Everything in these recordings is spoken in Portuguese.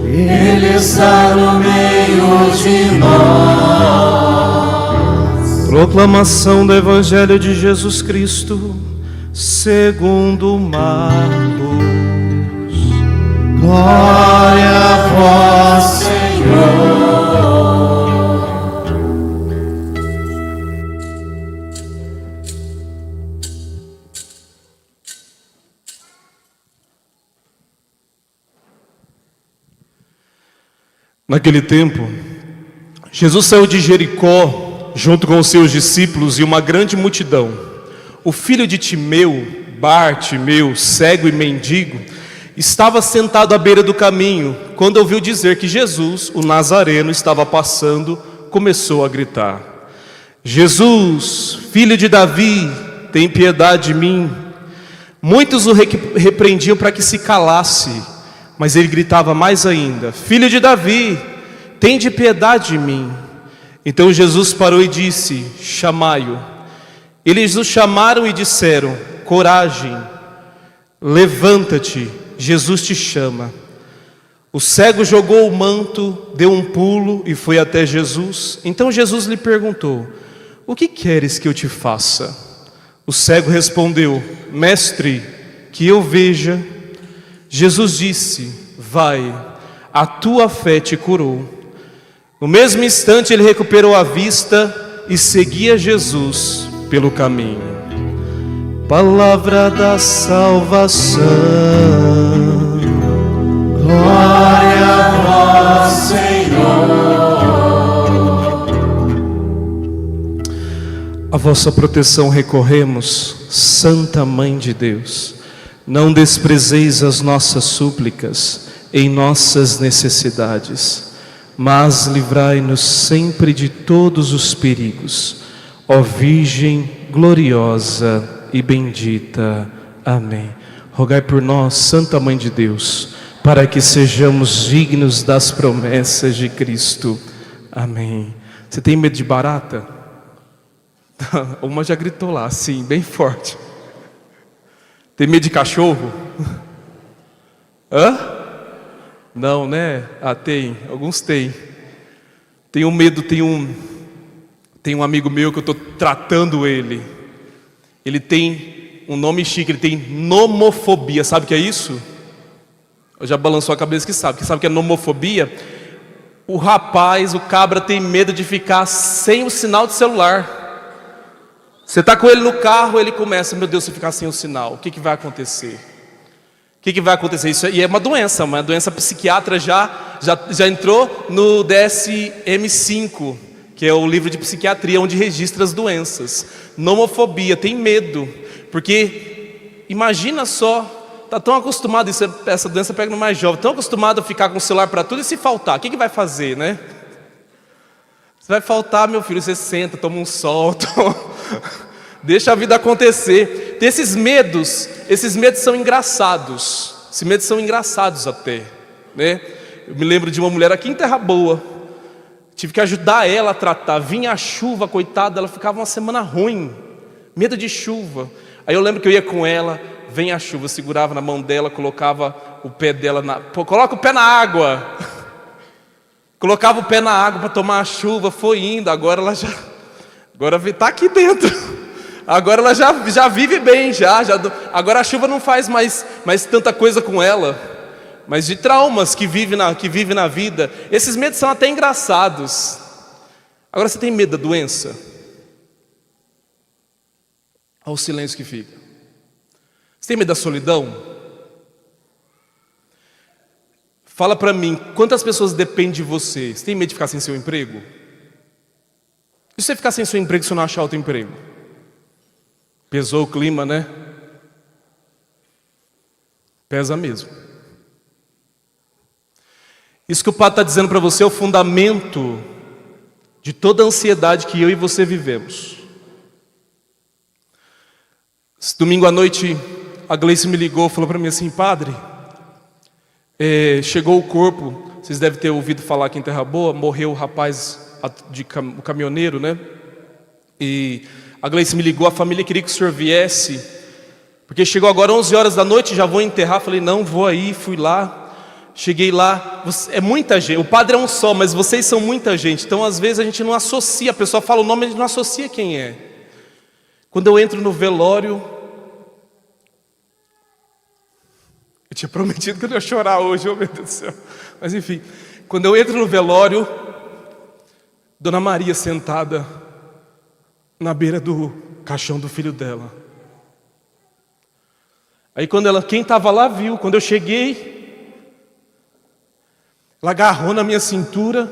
Ele está no meio de nós. Proclamação do Evangelho de Jesus Cristo segundo Marcos. Glória a vós, Senhor. Naquele tempo, Jesus saiu de Jericó junto com os seus discípulos e uma grande multidão. O filho de Timeu, Bartimeu, cego e mendigo, estava sentado à beira do caminho. Quando ouviu dizer que Jesus, o Nazareno, estava passando, começou a gritar: Jesus, filho de Davi, tem piedade de mim. Muitos o repreendiam para que se calasse, mas ele gritava mais ainda: Filho de Davi, tende piedade de mim. Então Jesus parou e disse: Chamai-o. Eles o chamaram e disseram: Coragem, levanta-te, Jesus te chama. O cego jogou o manto, deu um pulo e foi até Jesus. Então Jesus lhe perguntou: O que queres que eu te faça? O cego respondeu: Mestre, que eu veja. Jesus disse: Vai, a tua fé te curou. No mesmo instante ele recuperou a vista e seguia Jesus pelo caminho. Palavra da salvação. Glória a vós, Senhor. A vossa proteção recorremos, Santa Mãe de Deus. Não desprezeis as nossas súplicas em nossas necessidades, mas livrai-nos sempre de todos os perigos. Ó Virgem gloriosa e bendita. Amém. Rogai por nós, Santa Mãe de Deus, para que sejamos dignos das promessas de Cristo. Amém. Você tem medo de barata? Uma já gritou lá, sim, bem forte. Tem medo de cachorro? Hã? Não, né? Ah, tem. Alguns têm. Tenho medo, tem um amigo meu que eu estou tratando ele. Ele tem um nome chique, ele tem nomofobia. Sabe o que é isso? Eu já balançou a cabeça que sabe. Que sabe o que é nomofobia? O rapaz, o cabra tem medo de ficar sem o sinal de celular. Você está com ele no carro, ele começa: meu Deus, se eu ficar sem o sinal, o que vai acontecer? O que vai acontecer? Isso e é uma doença psiquiatra já entrou no DSM-5, que é o livro de psiquiatria, onde registra as doenças. Nomofobia, tem medo, porque imagina só, está tão acostumado, essa doença pega no mais jovem, tão acostumado a ficar com o celular para tudo, e se faltar, o que vai fazer, né? Se vai faltar, meu filho, você senta, toma um sol, deixa a vida acontecer. Tem esses medos são engraçados. Esses medos são engraçados até, né? Eu me lembro de uma mulher aqui em Terra Boa. Tive que ajudar ela a tratar. Vinha a chuva, coitada, ela ficava uma semana ruim. Medo de chuva. Aí eu lembro que eu ia com ela, vem a chuva, eu segurava na mão dela, colocava o pé dela coloca o pé na água. Colocava o pé na água para tomar a chuva, foi indo, agora está aqui dentro. Agora ela já vive bem, agora a chuva não faz mais tanta coisa com ela. Mas de traumas que vive na vida, esses medos são até engraçados. Agora você tem medo da doença? Olha o silêncio que fica. Você tem medo da solidão? Fala para mim, quantas pessoas dependem de você? Você tem medo de ficar sem seu emprego? E se você ficar sem seu emprego, se você não achar outro emprego? Pesou o clima, né? Pesa mesmo. Isso que o Padre está dizendo para você é o fundamento de toda a ansiedade que eu e você vivemos. Esse domingo à noite, a Gleice me ligou, falou para mim assim: Padre, chegou o corpo, vocês devem ter ouvido falar aqui em Terra Boa, morreu o rapaz, o caminhoneiro, né? E a Gleice me ligou, a família queria que o senhor viesse, Porque chegou agora 11 horas da noite, já vou enterrar. Falei, não, vou aí, fui lá. Cheguei lá, é muita gente. O padre é um só, mas vocês são muita gente. Então às vezes a gente não associa. A pessoa fala o nome, a gente não associa quem é. Quando eu entro no velório, eu tinha prometido que eu não ia chorar hoje, oh meu Deus do céu. Mas enfim, quando eu entro no velório, Dona Maria sentada na beira do caixão do filho dela. Aí quem estava lá viu, quando eu cheguei, ela agarrou na minha cintura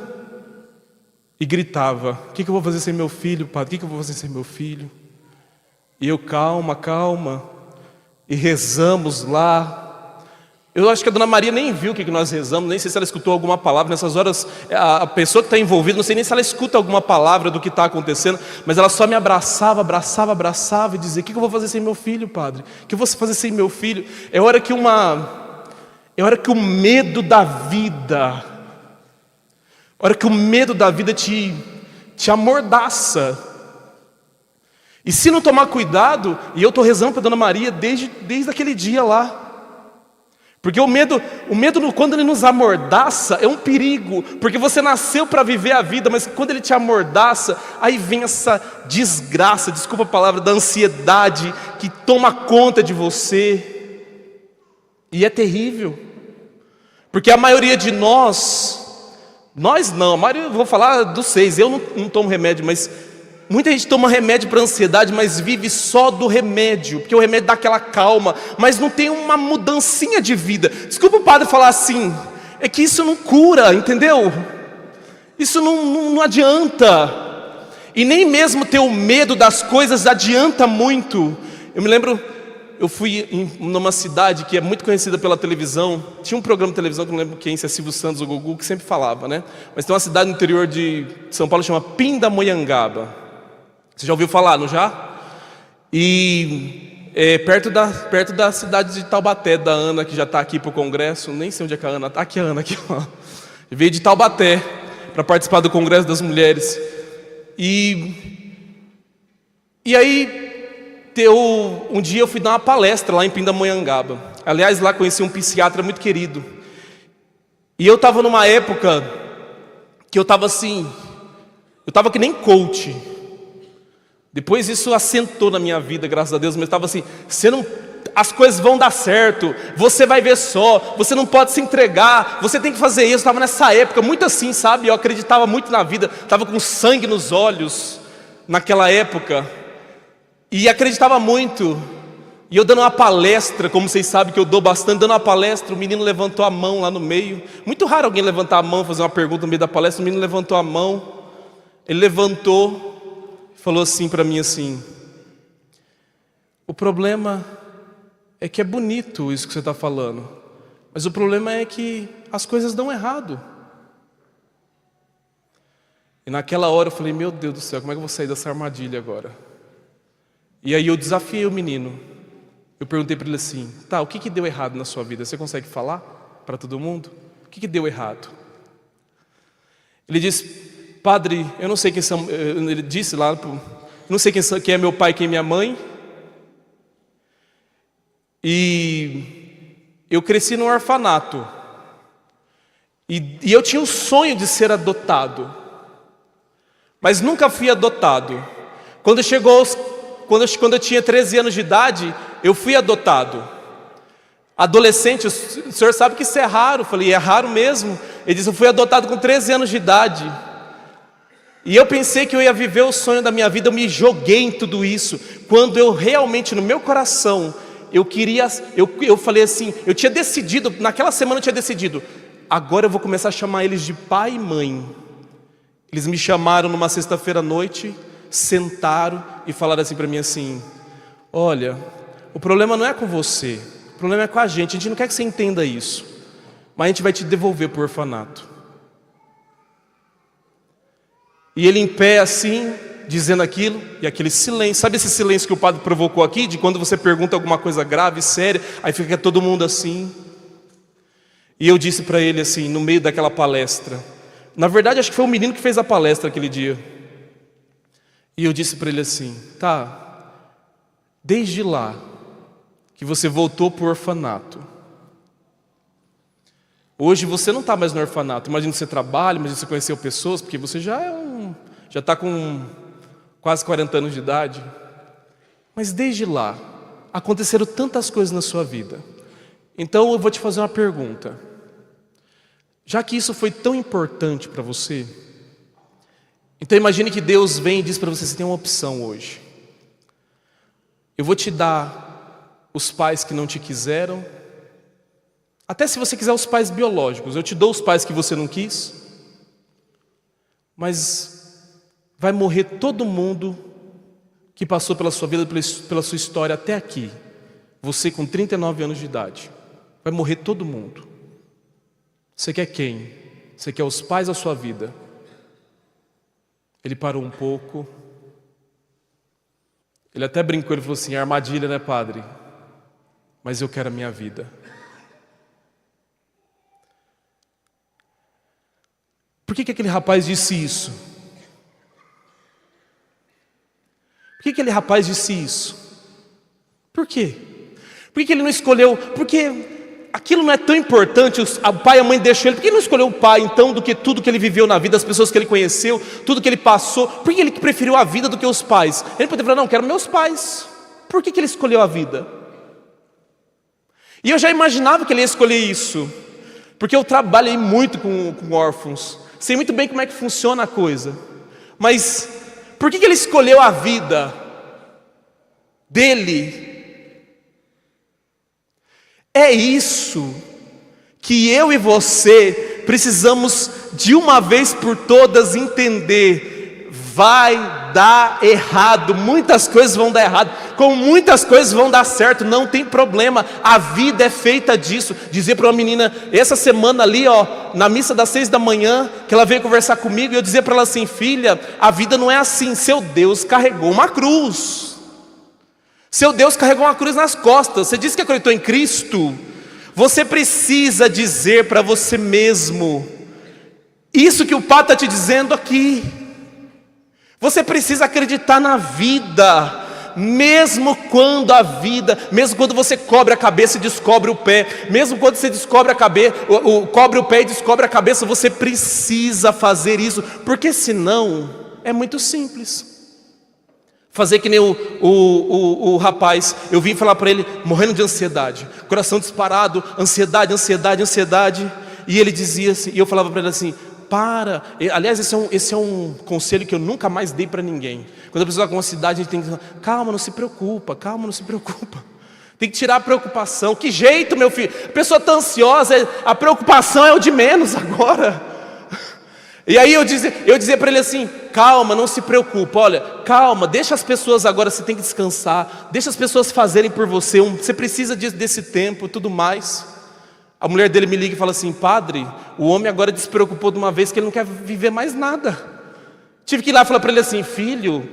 e gritava, o que eu vou fazer sem meu filho, padre? O que eu vou fazer sem meu filho? E eu, calma, calma, e rezamos lá. Eu acho que a Dona Maria nem viu o que nós rezamos, nem sei se ela escutou alguma palavra. Nessas horas, a pessoa que está envolvida, não sei nem se ela escuta alguma palavra do que está acontecendo, mas ela só me abraçava e dizia, o que eu vou fazer sem meu filho, padre? O que eu vou fazer sem meu filho? É hora que o medo da vida, te amordaça. E se não tomar cuidado, e eu estou rezando para Dona Maria desde aquele dia lá, porque o medo quando ele nos amordaça é um perigo, porque você nasceu para viver a vida, mas quando ele te amordaça, aí vem essa desgraça, desculpa a palavra, da ansiedade que toma conta de você, e é terrível, porque a maioria de nós não, a maioria, eu vou falar dos 6, eu não tomo remédio, mas muita gente toma remédio para ansiedade, mas vive só do remédio, porque o remédio dá aquela calma, mas não tem uma mudancinha de vida. Desculpa o padre falar assim, é que isso não cura, entendeu? Isso não adianta. E nem mesmo ter o medo das coisas adianta muito. Eu me lembro, eu fui numa cidade que é muito conhecida pela televisão. Tinha um programa de televisão que não lembro quem, se é Silvio Santos ou Gugu, que sempre falava, né? Mas tem uma cidade no interior de São Paulo que chama Pindamonhangaba. Você já ouviu falar, não já? E perto da cidade de Taubaté, da Ana, que já está aqui para o congresso. Nem sei onde é que a Ana está. Aqui a Ana, aqui, ó. Veio de Taubaté para participar do Congresso das Mulheres. E aí, um dia eu fui dar uma palestra lá em Pindamonhangaba. Aliás, lá conheci um psiquiatra muito querido. E eu estava numa época que eu estava assim, eu estava que nem coach. Depois isso assentou na minha vida, graças a Deus, mas estava assim, as coisas vão dar certo, você vai ver só, você não pode se entregar, você tem que fazer isso. Estava nessa época, muito assim, sabe, eu acreditava muito na vida, estava com sangue nos olhos, naquela época, e acreditava muito, e eu dando uma palestra, como vocês sabem que eu dou bastante, dando uma palestra, o menino levantou a mão lá no meio, muito raro alguém levantar a mão, fazer uma pergunta no meio da palestra, o menino levantou a mão, ele levantou, falou assim para mim assim, o problema é que é bonito isso que você está falando, mas o problema é que as coisas dão errado. E naquela hora eu falei, meu Deus do céu, como é que eu vou sair dessa armadilha agora? E aí eu desafiei o menino, eu perguntei para ele assim, tá, o que deu errado na sua vida? Você consegue falar para todo mundo? O que deu errado? Ele disse, padre, eu não sei quem são, ele disse lá, não sei quem é meu pai, quem é minha mãe. E eu cresci num orfanato. E eu tinha o sonho de ser adotado. Mas nunca fui adotado. Quando eu tinha 13 anos de idade, eu fui adotado. Adolescente, o senhor sabe que isso é raro. Eu falei, é raro mesmo. Ele disse, eu fui adotado com 13 anos de idade. E eu pensei que eu ia viver o sonho da minha vida, eu me joguei em tudo isso, quando eu realmente, no meu coração, eu falei assim, eu tinha decidido, naquela semana eu tinha decidido, agora eu vou começar a chamar eles de pai e mãe. Eles me chamaram numa sexta-feira à noite, sentaram e falaram assim para mim assim, olha, o problema não é com você, o problema é com a gente não quer que você entenda isso, mas a gente vai te devolver para o orfanato. E ele em pé assim, dizendo aquilo, e aquele silêncio, sabe esse silêncio que o padre provocou aqui, de quando você pergunta alguma coisa grave, séria, aí fica todo mundo assim. E eu disse para ele assim, no meio daquela palestra, na verdade acho que foi o menino que fez a palestra aquele dia, e eu disse para ele assim, tá, desde lá, que você voltou para o orfanato. Hoje você não está mais no orfanato. Imagina que você trabalha, imagina que você conheceu pessoas, porque você já está com quase 40 anos de idade. Mas desde lá, aconteceram tantas coisas na sua vida. Então eu vou te fazer uma pergunta. Já que isso foi tão importante para você, então imagine que Deus vem e diz para você tem uma opção hoje. Eu vou te dar os pais que não te quiseram. Até se você quiser os pais biológicos, eu te dou os pais que você não quis. Mas vai morrer todo mundo que passou pela sua vida, pela sua história até aqui. Você com 39 anos de idade. Vai morrer todo mundo. Você quer quem? Você quer os pais da sua vida? Ele parou um pouco. Ele até brincou, ele falou assim, armadilha, né, padre? Mas eu quero a minha vida. Por que aquele rapaz disse isso? Por que aquele rapaz disse isso? Por quê? Por que ele não escolheu? Porque aquilo não é tão importante, o pai e a mãe deixou ele. Por que ele não escolheu o pai, então, do que tudo que ele viveu na vida, as pessoas que ele conheceu, tudo que ele passou? Por que ele preferiu a vida do que os pais? Ele poderia falar, não, quero meus pais. Por que ele escolheu a vida? E eu já imaginava que ele ia escolher isso, porque eu trabalhei muito com órfãos. Sei muito bem como é que funciona a coisa. Mas por que ele escolheu a vida dele? É isso que eu e você precisamos de uma vez por todas entender. Vai dar errado, muitas coisas vão dar errado, como muitas coisas vão dar certo, não tem problema, a vida é feita disso. Dizer para uma menina, essa semana ali, na missa das 6 da manhã, que ela veio conversar comigo, e eu dizia para ela assim, filha, a vida não é assim, seu Deus carregou uma cruz, seu Deus carregou uma cruz nas costas, você disse que acreditou em Cristo, você precisa dizer para você mesmo, isso que o Pai está te dizendo aqui. Você precisa acreditar na vida, mesmo quando você cobre a cabeça e descobre o pé, mesmo quando você descobre a cabeça, cobre o pé e descobre a cabeça, você precisa fazer isso, porque senão é muito simples. Fazer que nem o rapaz, eu vim falar para ele, morrendo de ansiedade, coração disparado, ansiedade, e ele dizia assim, e eu falava para ele assim, para, aliás esse é um conselho que eu nunca mais dei para ninguém. Quando a pessoa está com ansiedade, a gente tem que dizer, calma, não se preocupa, tem que tirar a preocupação. Que jeito, meu filho, a pessoa está ansiosa, a preocupação é o de menos agora. E aí eu dizia para ele assim, calma, não se preocupa, olha, calma, deixa as pessoas agora, você tem que descansar, deixa as pessoas fazerem por você, você precisa desse tempo, tudo mais. A mulher dele me liga e fala assim, padre, o homem agora despreocupou de uma vez que ele não quer viver mais nada. Tive que ir lá e falar para ele assim, filho,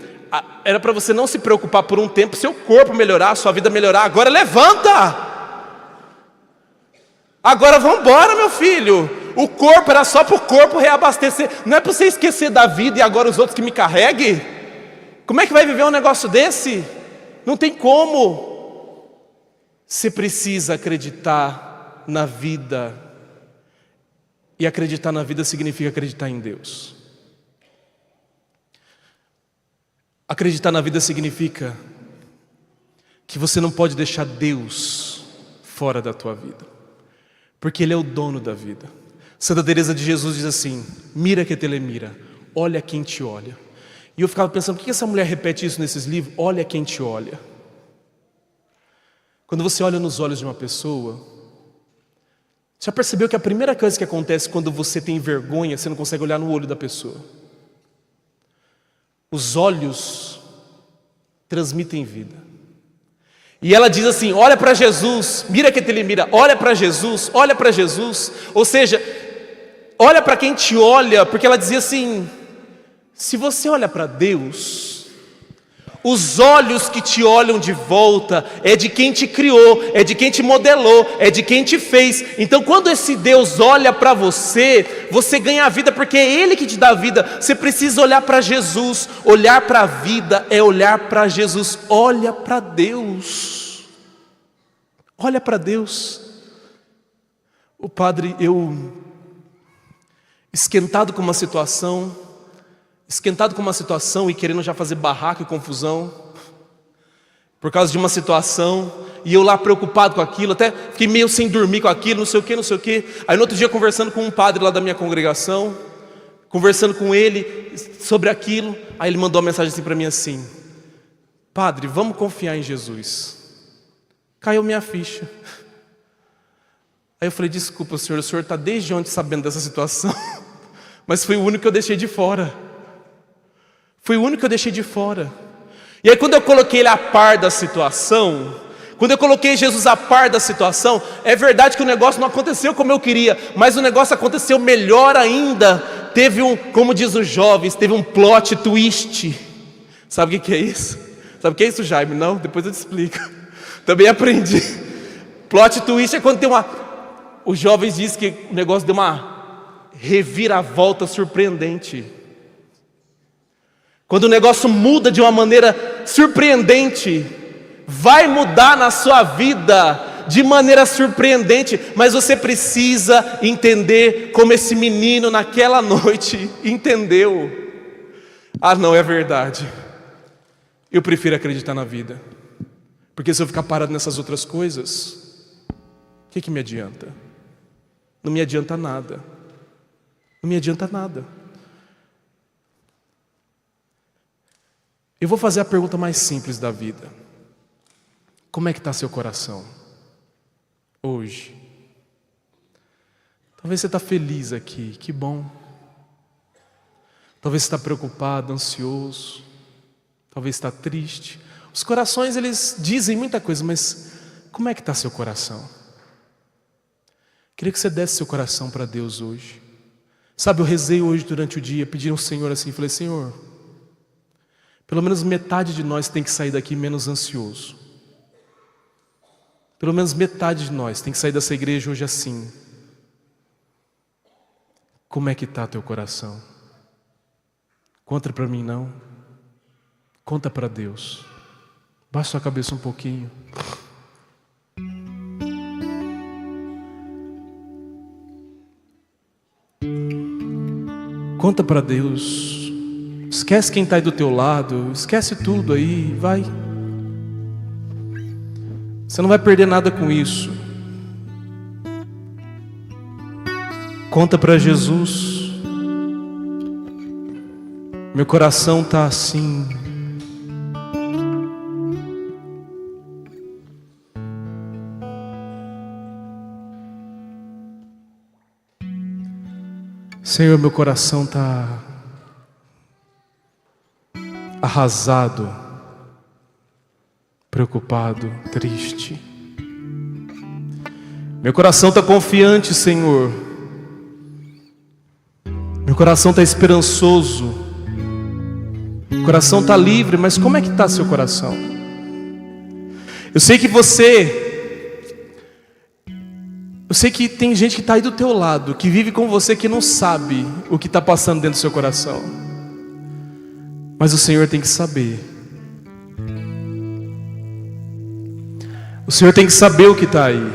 era para você não se preocupar por um tempo, seu corpo melhorar, sua vida melhorar, agora levanta! Agora vamos embora, meu filho. O corpo era só para o corpo reabastecer, não é para você esquecer da vida e agora os outros que me carreguem? Como é que vai viver um negócio desse? Não tem como. Você precisa acreditar na vida, e acreditar na vida significa acreditar em Deus. Acreditar na vida significa que você não pode deixar Deus fora da tua vida, porque Ele é o dono da vida. Santa Teresa de Jesus diz assim, mira que telemira, olha quem te olha. E eu ficava pensando, por que essa mulher repete isso nesses livros? Olha quem te olha. Quando você olha nos olhos de uma pessoa, já percebeu que a primeira coisa que acontece quando você tem vergonha, você não consegue olhar no olho da pessoa? Os olhos transmitem vida. E ela diz assim, olha para Jesus, mira que ele mira, olha para Jesus, olha para Jesus. Ou seja, olha para quem te olha, porque ela dizia assim, se você olha para Deus, os olhos que te olham de volta é de quem te criou, é de quem te modelou, é de quem te fez. Então quando esse Deus olha para você, você ganha a vida, porque é Ele que te dá a vida. Você precisa olhar para Jesus. Olhar para a vida é olhar para Jesus. Olha para Deus. Olha para Deus. O padre, eu esquentado com uma situação e querendo já fazer barraco e confusão por causa de uma situação, e eu lá preocupado com aquilo, até fiquei meio sem dormir com aquilo, não sei o que. Aí no outro dia conversando com um padre lá da minha congregação, conversando com ele sobre aquilo, aí ele mandou uma mensagem assim para mim assim: padre, vamos confiar em Jesus. Caiu minha ficha. Aí eu falei: desculpa senhor, o senhor está desde ontem sabendo dessa situação, mas foi o único que eu deixei de fora. E aí quando eu coloquei ele a par da situação, quando eu coloquei Jesus a par da situação, é verdade que o negócio não aconteceu como eu queria, mas o negócio aconteceu melhor ainda. Teve como diz os jovens, teve um plot twist. Sabe o que é isso? Sabe o que é isso, Jaime? Não? Depois eu te explico. Também aprendi. Plot twist é quando tem os jovens dizem que o negócio deu uma reviravolta surpreendente. Quando o negócio muda de uma maneira surpreendente, vai mudar na sua vida de maneira surpreendente, mas você precisa entender como esse menino naquela noite entendeu. Ah, não, é verdade. Eu prefiro acreditar na vida, porque se eu ficar parado nessas outras coisas, o que me adianta? Não me adianta nada. Não me adianta nada. Eu vou fazer a pergunta mais simples da vida. Como é que está seu coração hoje? Talvez você está feliz aqui, que bom. Talvez você está preocupado, ansioso. Talvez está triste. Os corações, eles dizem muita coisa, mas como é que está seu coração? Queria que você desse seu coração para Deus hoje. Sabe, eu rezei hoje durante o dia, pedi ao Senhor assim, falei: Senhor, pelo menos metade de nós tem que sair daqui menos ansioso. Pelo menos metade de nós tem que sair dessa igreja hoje assim. Como é que está teu coração? Conta para mim não. Conta para Deus. Baixa sua cabeça um pouquinho. Conta para Deus. Esquece quem está aí do teu lado. Esquece tudo aí, vai. Você não vai perder nada com isso. Conta para Jesus. Meu coração está assim. Senhor, meu coração está arrasado, preocupado, triste. Meu coração está confiante, Senhor. Meu coração está esperançoso. Meu coração está livre, mas como é que está seu coração? Eu sei que tem gente que está aí do teu lado, que vive com você, que não sabe o que está passando dentro do seu coração. Mas o Senhor tem que saber. O Senhor tem que saber o que está aí.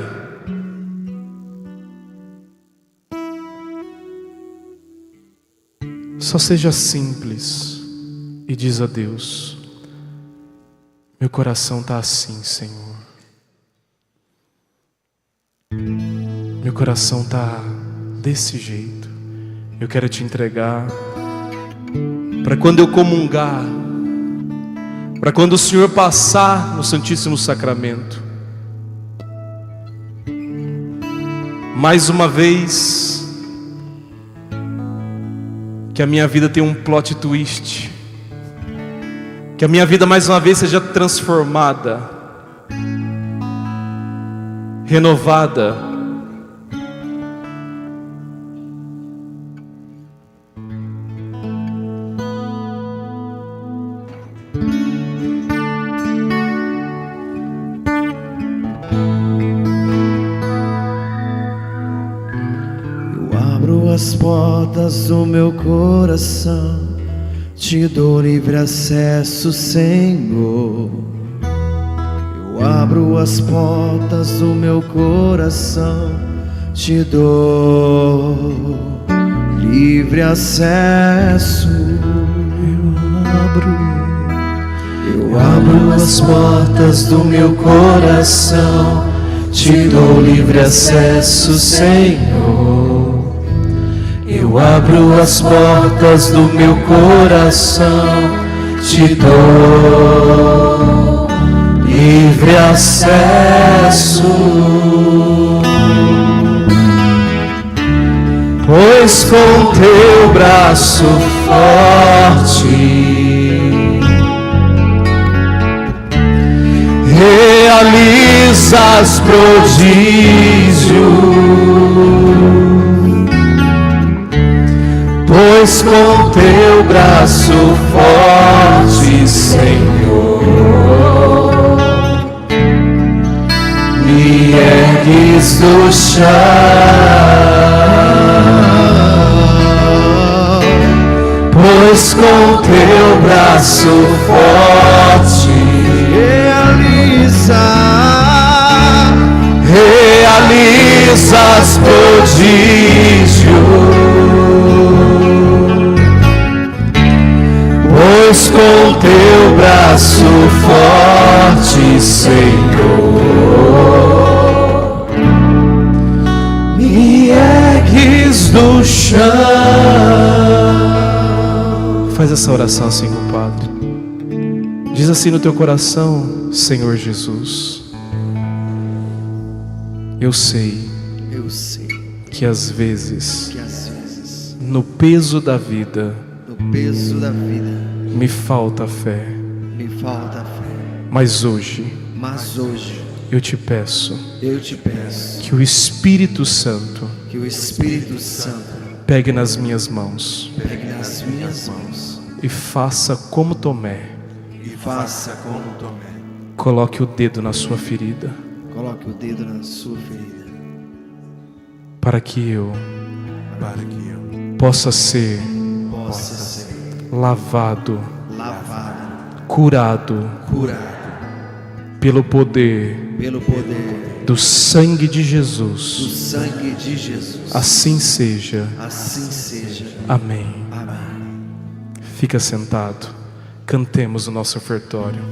Só seja simples e diz a Deus: meu coração está assim, Senhor. Meu coração está desse jeito. Eu quero te entregar. Para quando eu comungar, para quando o Senhor passar no Santíssimo Sacramento, mais uma vez, que a minha vida tenha um plot twist, que a minha vida mais uma vez seja transformada, renovada. As portas do meu coração, te dou livre acesso, Senhor. Eu abro as portas do meu coração, te dou livre acesso. Eu abro as portas do meu coração, te dou livre acesso, Senhor. Eu abro as portas do meu coração, te dou livre acesso. Pois com teu braço forte realizas prodígio. Pois com teu braço forte, Senhor, me ergues do chão. Pois com teu braço forte realizas prodígio. Pois com teu braço forte, Senhor, me ergues do chão. Faz essa oração assim, compadre. Diz assim no teu coração: Senhor Jesus, eu sei que às vezes no peso da vida me falta fé, mas hoje eu te peço que o Espírito Santo pegue nas minhas mãos e faça como Tomé. Coloque o dedo na sua ferida. Para que eu possa ser lavado, curado pelo poder do sangue de Jesus. Assim seja. Amém. Fica sentado. Cantemos o nosso ofertório.